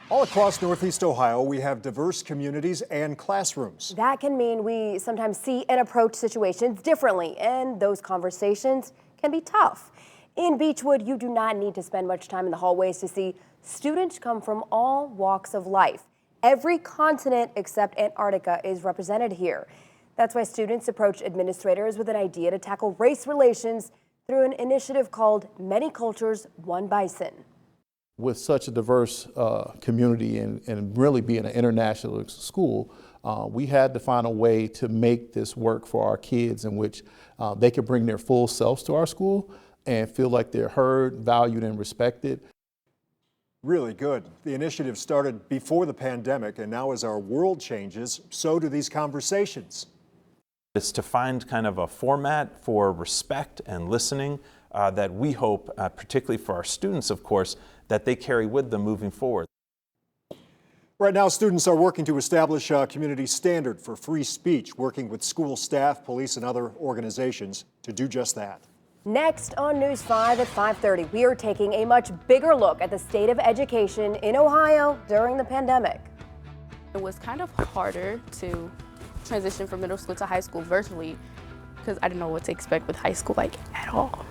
All across Northeast Ohio, we have diverse communities and classrooms. That can mean we sometimes see and approach situations differently, and those conversations can be tough. In Beechwood, you do not need to spend much time in the hallways to see students come from all walks of life. Every continent except Antarctica is represented here. That's why students approach administrators with an idea to tackle race relations through an initiative called Many Cultures, One Bison. With such a diverse community and really being an international school, we had to find a way to make this work for our kids in which they could bring their full selves to our school and feel like they're heard, valued, and respected. Really good. The initiative started before the pandemic, and now as our world changes, so do these conversations. It's to find kind of a format for respect and listening that we hope, particularly for our students, of course, that they carry with them moving forward. Right now, students are working to establish a community standard for free speech, working with school staff, police, and other organizations to do just that. Next on News 5 at 5:30, we are taking a much bigger look at the state of education in Ohio during the pandemic. It was kind of harder to transition from middle school to high school virtually because I didn't know what to expect with high school at all.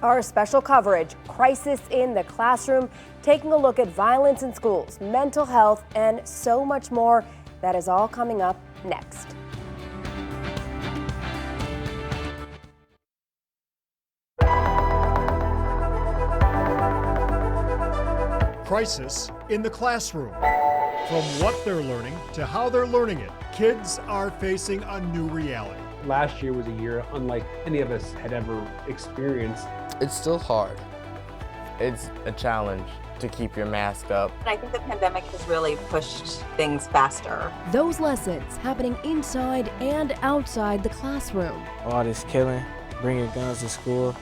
Our special coverage, Crisis in the Classroom, taking a look at violence in schools, mental health, and so much more. That is all coming up next. Crisis in the classroom. From what they're learning to how they're learning it, kids are facing a new reality. Last year was a year unlike any of us had ever experienced. It's still hard. It's a challenge to keep your mask up. I think the pandemic has really pushed things faster. Those lessons happening inside and outside the classroom. All this killing, bringing guns to school,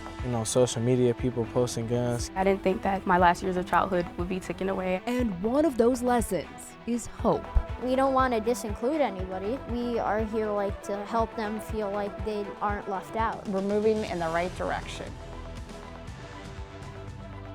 social media, people posting guns. I didn't think that my last years of childhood would be taken away. And one of those lessons is hope. We don't want to disinclude anybody. We are here to help them feel like they aren't left out. We're moving in the right direction.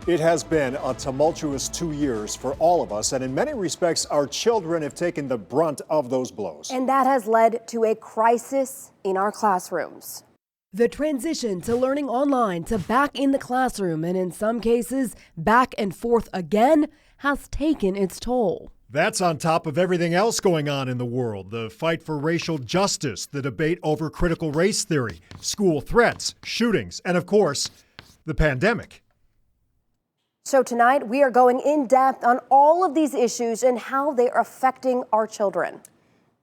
It has been a tumultuous 2 years for all of us, and in many respects, our children have taken the brunt of those blows. And that has led to a crisis in our classrooms. The transition to learning online to back in the classroom, and in some cases, back and forth again, has taken its toll. That's on top of everything else going on in the world. The fight for racial justice, the debate over critical race theory, school threats, shootings, and of course, the pandemic. So tonight, we are going in depth on all of these issues and how they are affecting our children.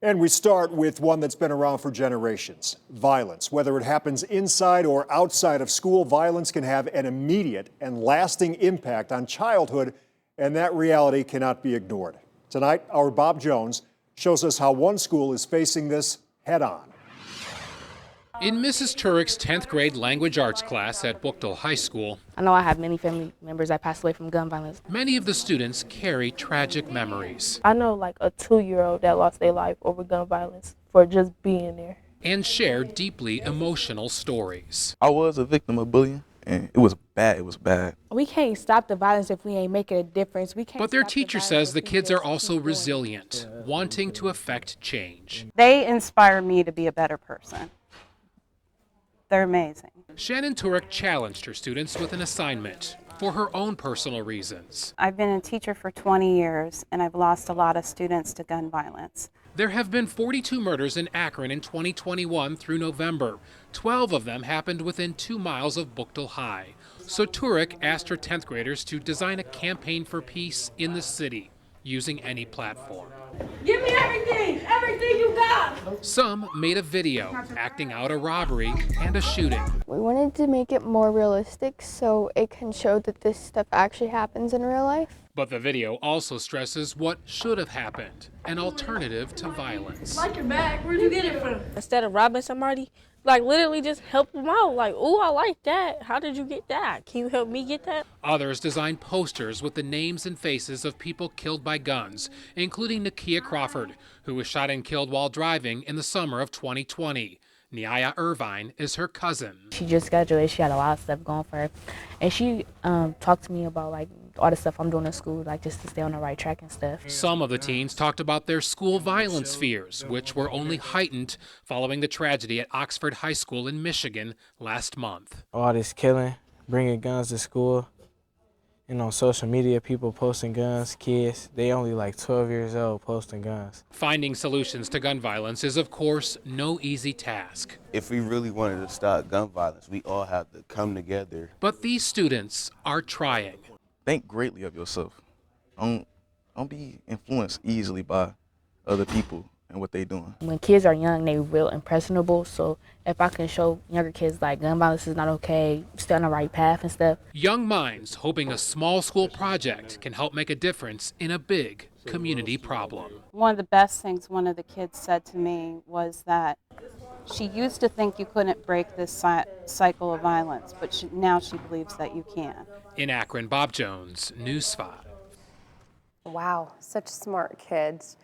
And we start with one that's been around for generations. Violence. Whether it happens inside or outside of school, violence can have an immediate and lasting impact on childhood, and that reality cannot be ignored. Tonight, our Bob Jones shows us how one school is facing this head-on. In Mrs. Turek's 10th grade language arts class at Buchtel High School, I know I have many family members that passed away from gun violence. many of the students carry tragic memories I know a 2-year-old that lost their life over gun violence for just being there. and share deeply emotional stories. I was a victim of bullying, and it was bad. It was bad. We can't stop the violence if we ain't making a difference. But their teacher says the kids are also resilient, wanting to affect change. They inspire me to be a better person. They're amazing. Shannon Turek challenged her students with an assignment for her own personal reasons. I've been a teacher for 20 years, and I've lost a lot of students to gun violence. There have been 42 murders in Akron in 2021 through November. 12 of them happened within 2 miles of Buchtel High. So Turek asked her 10th graders to design a campaign for peace in the city using any platform. Give me everything you got! Some made a video acting out a robbery and a shooting. We wanted to make it more realistic so it can show that this stuff actually happens in real life. But the video also stresses what should have happened, an alternative to violence. Like your bag, where'd you get it from? Instead of robbing somebody, literally just help them out. Ooh, I like that. How did you get that? Can you help me get that? Others designed posters with the names and faces of people killed by guns, including Nakia Crawford, who was shot and killed while driving in the summer of 2020. Niaya Irvine is her cousin. She just graduated. She had a lot of stuff going for her. And she talked to me about all the stuff I'm doing in school, like just to stay on the right track and stuff. Some of the teens talked about their school violence fears, which were only heightened following the tragedy at Oxford High School in Michigan last month. All this killing, bringing guns to school, social media, people posting guns, kids, they only like 12 years old posting guns. Finding solutions to gun violence is, of course, no easy task. If we really wanted to stop gun violence, we all have to come together. But these students are trying. Think greatly of yourself. Don't be influenced easily by other people and what they're doing. When kids are young, they're real impressionable, so if I can show younger kids like gun violence is not okay, stay on the right path and stuff. Young minds hoping a small school project can help make a difference in a big community problem. One of the best things one of the kids said to me was that she used to think you couldn't break this cycle of violence, but now she believes that you can. In Akron, Bob Jones, News 5. Wow, such smart kids.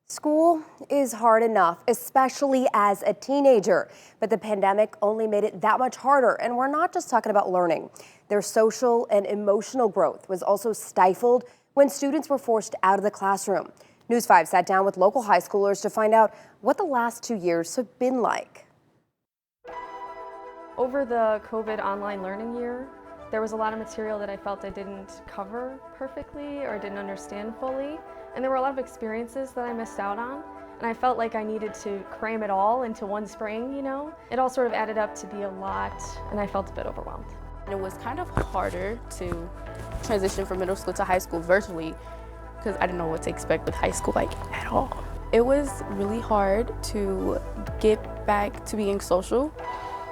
School is hard enough, especially as a teenager, but the pandemic only made it that much harder. And we're not just talking about learning. Their social and emotional growth was also stifled when students were forced out of the classroom. News 5 sat down with local high schoolers to find out what the last 2 years have been like. Over the COVID online learning year, there was a lot of material that I felt I didn't cover perfectly or didn't understand fully. And there were a lot of experiences that I missed out on. And I felt like I needed to cram it all into one spring, It all sort of added up to be a lot, and I felt a bit overwhelmed. And it was kind of harder to transition from middle school to high school virtually because I didn't know what to expect with high school at all. It was really hard to get back to being social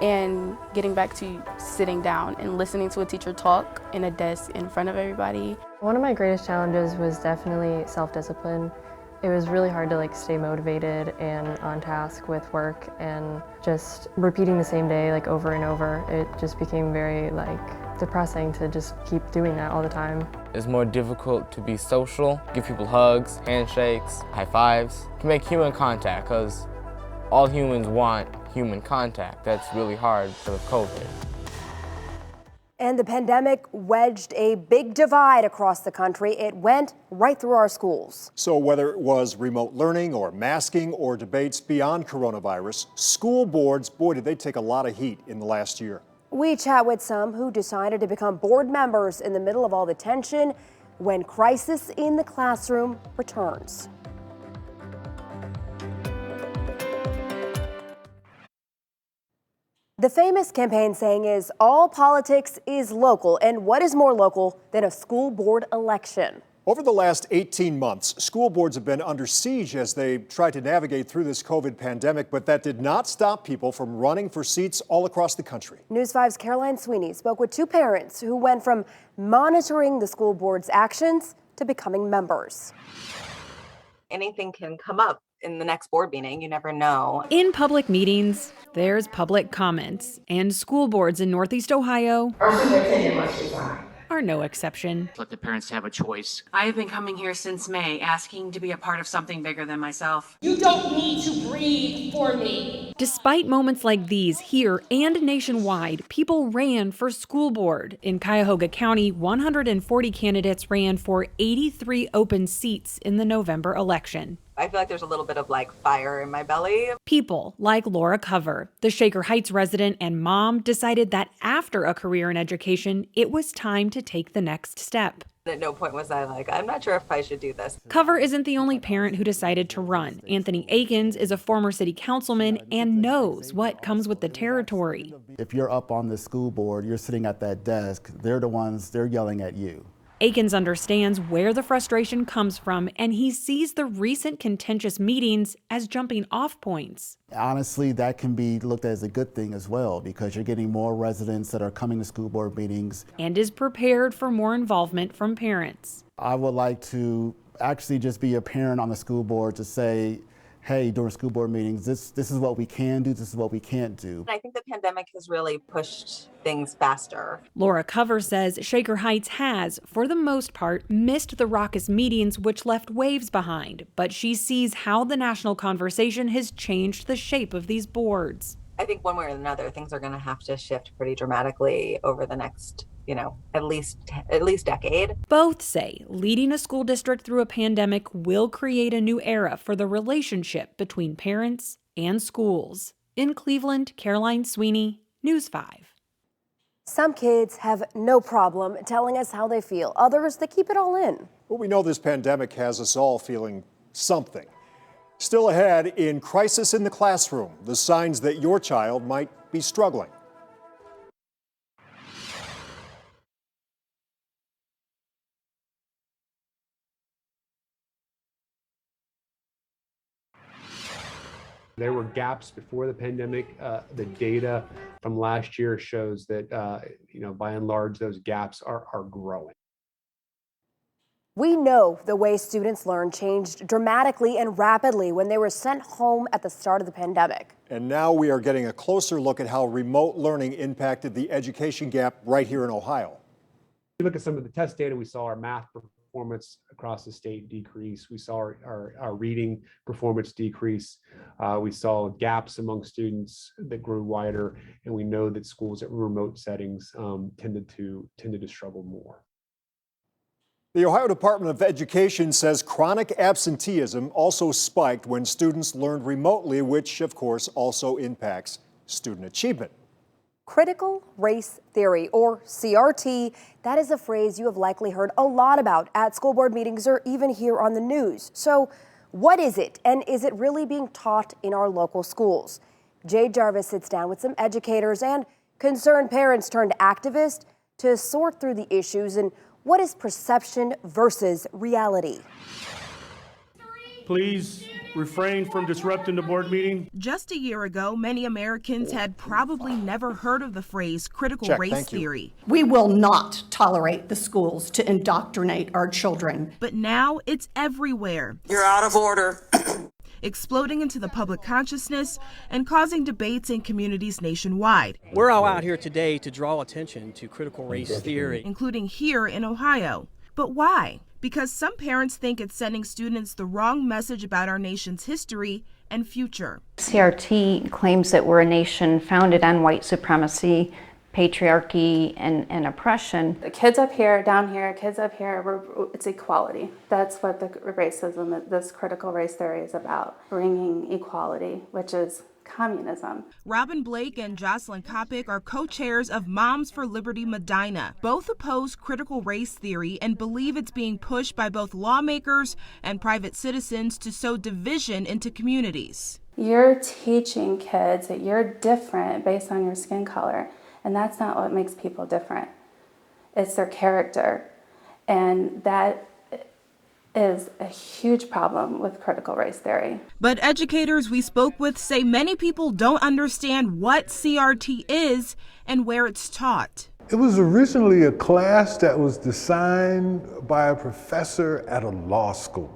and getting back to sitting down and listening to a teacher talk in a desk in front of everybody. One of my greatest challenges was definitely self-discipline. It was really hard to stay motivated and on task with work, and just repeating the same day over and over. It just became very depressing to just keep doing that all the time. It's more difficult to be social, give people hugs, handshakes, high fives, to make human contact, because all humans want human contact. That's really hard because of COVID. And the pandemic wedged a big divide across the country. It went right through our schools. So whether it was remote learning or masking or debates beyond coronavirus, school boards, boy, did they take a lot of heat in the last year. We chat with some who decided to become board members in the middle of all the tension when crisis in the classroom returns. The famous campaign saying is, all politics is local, and what is more local than a school board election? Over the last 18 months, school boards have been under siege as they tried to navigate through this COVID pandemic, but that did not stop people from running for seats all across the country. News 5's Caroline Sweeney spoke with two parents who went from monitoring the school board's actions to becoming members. Anything can come up in the next board meeting. You never know. In public meetings, there's public comments, and school boards in Northeast Ohio are no exception. Let the parents have a choice. I have been coming here since May, asking to be a part of something bigger than myself. You don't need to breathe for me. Despite moments like these here and nationwide, people ran for school board. In Cuyahoga County, 140 candidates ran for 83 open seats in the November election. I feel like there's a little bit of fire in my belly. People like Laura Cover, the Shaker Heights resident and mom, decided that after a career in education, it was time to take the next step. At no point was I I'm not sure if I should do this. Cover isn't the only parent who decided to run. Anthony Akins is a former city councilman and knows what comes with the territory. If you're up on the school board, you're sitting at that desk, they're yelling at you. Akins understands where the frustration comes from, and he sees the recent contentious meetings as jumping off points. Honestly, that can be looked at as a good thing as well, because you're getting more residents that are coming to school board meetings. And is prepared for more involvement from parents. I would like to actually just be a parent on the school board to say, hey, during school board meetings, this is what we can do, this is what we can't do. I think the pandemic has really pushed things faster. Laura Cover says Shaker Heights has, for the most part, missed the raucous meetings which left waves behind, but she sees how the national conversation has changed the shape of these boards. I think one way or another, things are going to have to shift pretty dramatically over the next at least decade. Both say leading a school district through a pandemic will create a new era for the relationship between parents and schools. In Cleveland, Caroline Sweeney, News 5. Some kids have no problem telling us how they feel. Others, they keep it all in. Well, we know this pandemic has us all feeling something. Still ahead, in Crisis in the Classroom, the signs that your child might be struggling. There were gaps before the pandemic. The data from last year shows that, by and large, those gaps are growing. We know the way students learn changed dramatically and rapidly when they were sent home at the start of the pandemic. And now we are getting a closer look at how remote learning impacted the education gap right here in Ohio. If you look at some of the test data, we saw our math performance across the state decrease. We saw our reading performance decrease. We saw gaps among students that grew wider, and we know that schools at remote settings tended to struggle more. The Ohio Department of Education says chronic absenteeism also spiked when students learned remotely, which of course also impacts student achievement. Critical race theory, or CRT, that is a phrase you have likely heard a lot about at school board meetings or even here on the news. So what is it, and is it really being taught in our local schools? Jay Jarvis sits down with some educators and concerned parents turned activists to sort through the issues and what is perception versus reality. Please refrain from disrupting the board meeting. Just a year ago, many Americans had probably never heard of the phrase critical race theory. We will not tolerate the schools to indoctrinate our children. But now it's everywhere. You're out of order. Exploding into the public consciousness and causing debates in communities nationwide. We're all out here today to draw attention to critical race theory, including here in Ohio. But why? Because some parents think it's sending students the wrong message about our nation's history and future. CRT claims that we're a nation founded on white supremacy, patriarchy, and oppression. The kids up here, down here, kids up here, it's equality. That's what the racism, this critical race theory is about, bringing equality, which is communism. Robin Blake and Jocelyn Kopic are co-chairs of Moms for Liberty Medina. Both oppose critical race theory and believe it's being pushed by both lawmakers and private citizens to sow division into communities. You're teaching kids that you're different based on your skin color, and that's not what makes people different. It's their character, and that is a huge problem with critical race theory. But educators we spoke with say many people don't understand what CRT is and where it's taught. It was originally a class that was designed by a professor at a law school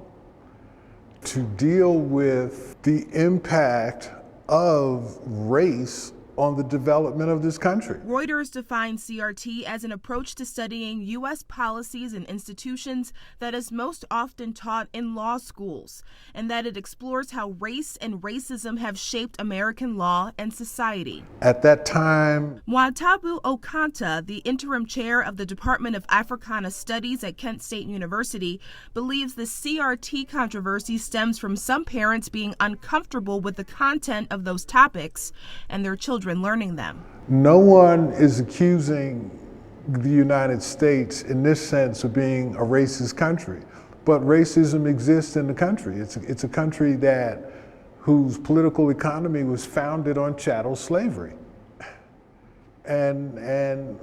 to deal with the impact of race on the development of this country. Reuters defines CRT as an approach to studying U.S. policies and institutions that is most often taught in law schools, and that it explores how race and racism have shaped American law and society. At that time, Mwatabu Okanta, the interim chair of the Department of Africana Studies at Kent State University, believes the CRT controversy stems from some parents being uncomfortable with the content of those topics and their children learning them. No one is accusing the United States in this sense of being a racist country, but racism exists in the country. It's a country whose political economy was founded on chattel slavery. And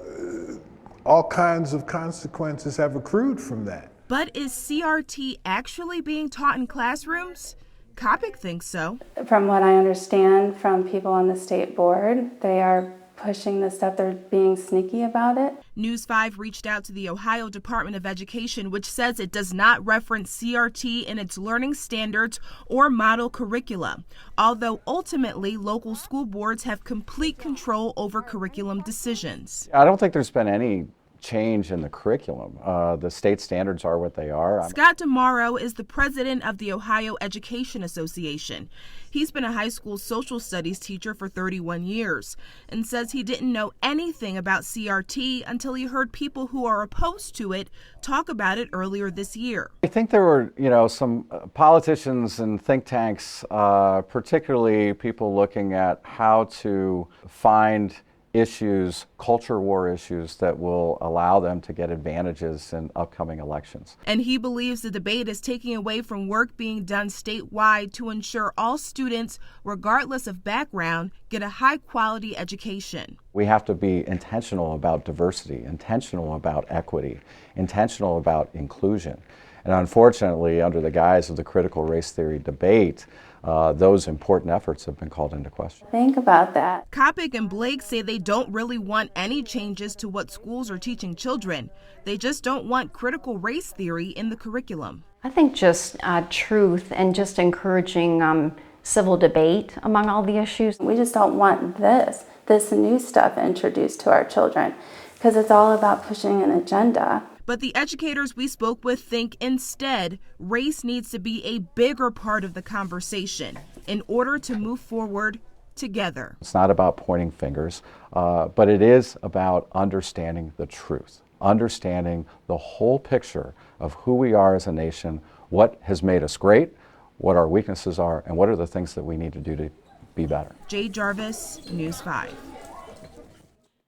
all kinds of consequences have accrued from that. But is CRT actually being taught in classrooms? Kopic thinks so. From what I understand from people on the state board, they are pushing this stuff. They're being sneaky about it. News 5 reached out to the Ohio Department of Education, which says it does not reference CRT in its learning standards or model curricula, although ultimately local school boards have complete control over curriculum decisions. I don't think there's been any change in the curriculum. The state standards are what they are. Scott DeMauro is the president of the Ohio Education Association. He's been a high school social studies teacher for 31 years and says he didn't know anything about CRT until he heard people who are opposed to it talk about it earlier this year. I think there were, some politicians and think tanks, particularly people looking at how to find issues, culture war issues that will allow them to get advantages in upcoming elections. And he believes the debate is taking away from work being done statewide to ensure all students, regardless of background, get a high-quality education. We have to be intentional about diversity, intentional about equity, intentional about inclusion. And unfortunately, under the guise of the critical race theory debate, those important efforts have been called into question. Think about that. Kopic and Blake say they don't really want any changes to what schools are teaching children. They just don't want critical race theory in the curriculum. I think just truth and just encouraging civil debate among all the issues. We just don't want this new stuff introduced to our children because it's all about pushing an agenda. But the educators we spoke with think instead race needs to be a bigger part of the conversation in order to move forward together. It's not about pointing fingers, but it is about understanding the truth, understanding the whole picture of who we are as a nation, what has made us great, what our weaknesses are, and what are the things that we need to do to be better. Jay Jarvis, News 5.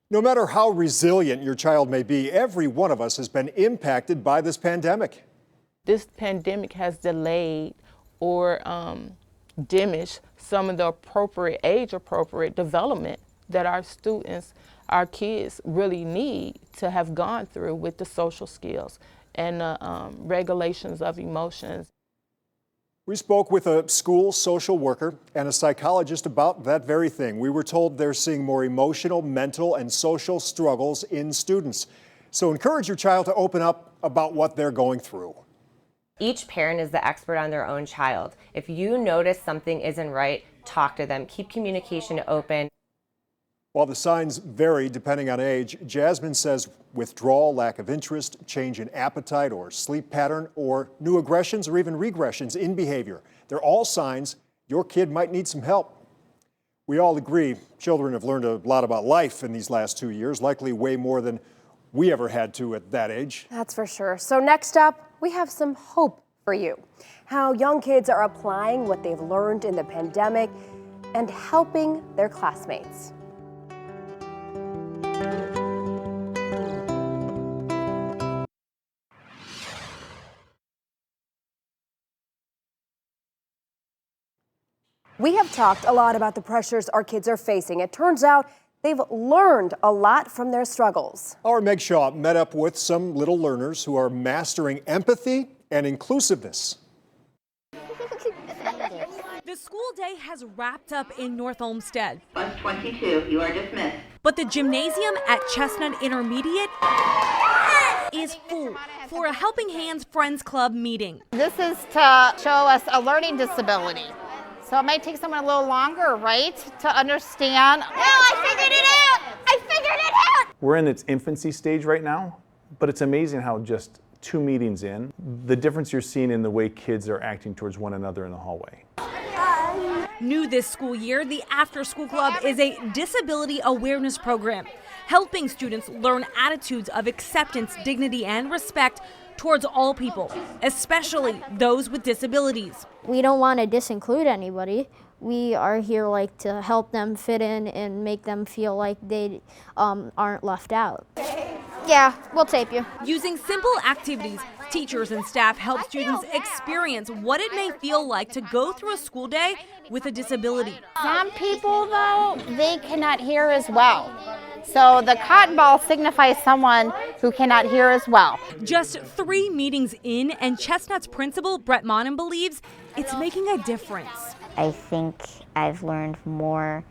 No matter how resilient your child may be, every one of us has been impacted by this pandemic. This pandemic has delayed or diminished some of the age-appropriate development that our students, our kids really need to have gone through with the social skills and regulations of emotions. We spoke with a school social worker and a psychologist about that very thing. We were told they're seeing more emotional, mental, and social struggles in students. So encourage your child to open up about what they're going through. Each parent is the expert on their own child. If you notice something isn't right, talk to them. Keep communication open. While the signs vary depending on age, Jasmine says withdrawal, lack of interest, change in appetite or sleep pattern, or new aggressions or even regressions in behavior. They're all signs your kid might need some help. We all agree children have learned a lot about life in these last 2 years, likely way more than we ever had to at that age. That's for sure. So next up, we have some hope for you. How young kids are applying what they've learned in the pandemic and helping their classmates. We have talked a lot about the pressures our kids are facing. It turns out they've learned a lot from their struggles. Our Meg Shaw met up with some little learners who are mastering empathy and inclusiveness. The school day has wrapped up in North Olmsted. Bus 22, you are dismissed. But the gymnasium at Chestnut Intermediate is full for a Helping Hands Friends Club meeting. This is to show us a learning disability. So it might take someone a little longer, right, to understand. No, I figured it out! I figured it out! We're in its infancy stage right now, but it's amazing how just 2 meetings in, the difference you're seeing in the way kids are acting towards one another in the hallway. New this school year, the After School Club is a disability awareness program, helping students learn attitudes of acceptance, dignity, and respect towards all people, especially those with disabilities. We don't want to disinclude anybody. We are here to help them fit in and make them feel like they aren't left out. Yeah, we'll tape you. Using simple activities, teachers and staff help students experience what it may feel like to go through a school day with a disability. Some people, though, they cannot hear as well. So the cotton ball signifies someone who cannot hear as well. Just 3 meetings in, and Chestnut's principal, Brett Monin, believes it's making a difference. I think I've learned more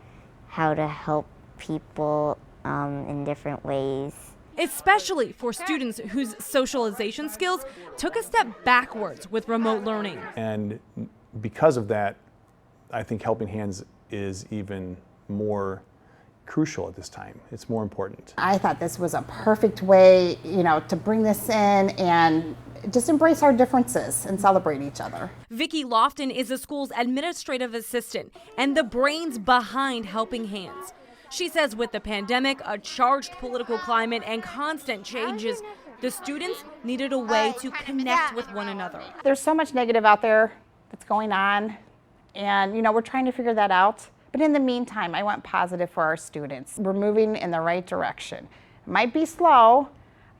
how to help people in different ways. Especially for students whose socialization skills took a step backwards with remote learning. And because of that, I think Helping Hands is even more crucial at this time. It's more important. I thought this was a perfect way, to bring this in and just embrace our differences and celebrate each other. Vicki Lofton is the school's administrative assistant and the brains behind Helping Hands. She says with the pandemic, a charged political climate, and constant changes, the students needed a way to connect with one another. There's so much negative out there that's going on, and we're trying to figure that out. But in the meantime, I want positive for our students. We're moving in the right direction. It might be slow,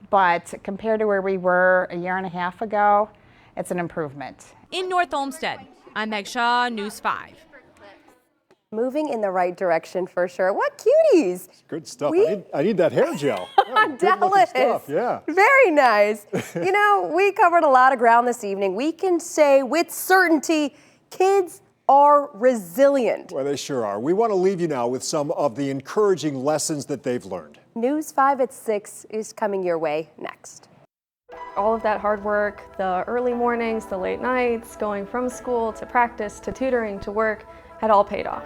but compared to where we were a year and a half ago, it's an improvement. In North Olmsted, I'm Meg Shaw, News 5. Moving in the right direction for sure. What cuties! Good stuff. I need that hair gel. Dallas. Stuff. Yeah. Very nice. We covered a lot of ground this evening. We can say with certainty, kids are resilient. Well, they sure are. We want to leave you now with some of the encouraging lessons that they've learned. News 5 at 6 is coming your way next. All of that hard work, the early mornings, the late nights, going from school to practice to tutoring to work, had all paid off.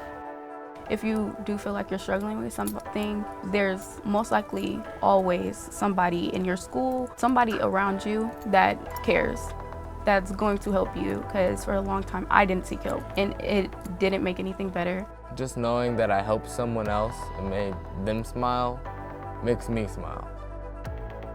If you do feel like you're struggling with something, there's most likely always somebody in your school, somebody around you that cares, that's going to help you, because for a long time I didn't seek help and it didn't make anything better. Just knowing that I helped someone else and made them smile makes me smile.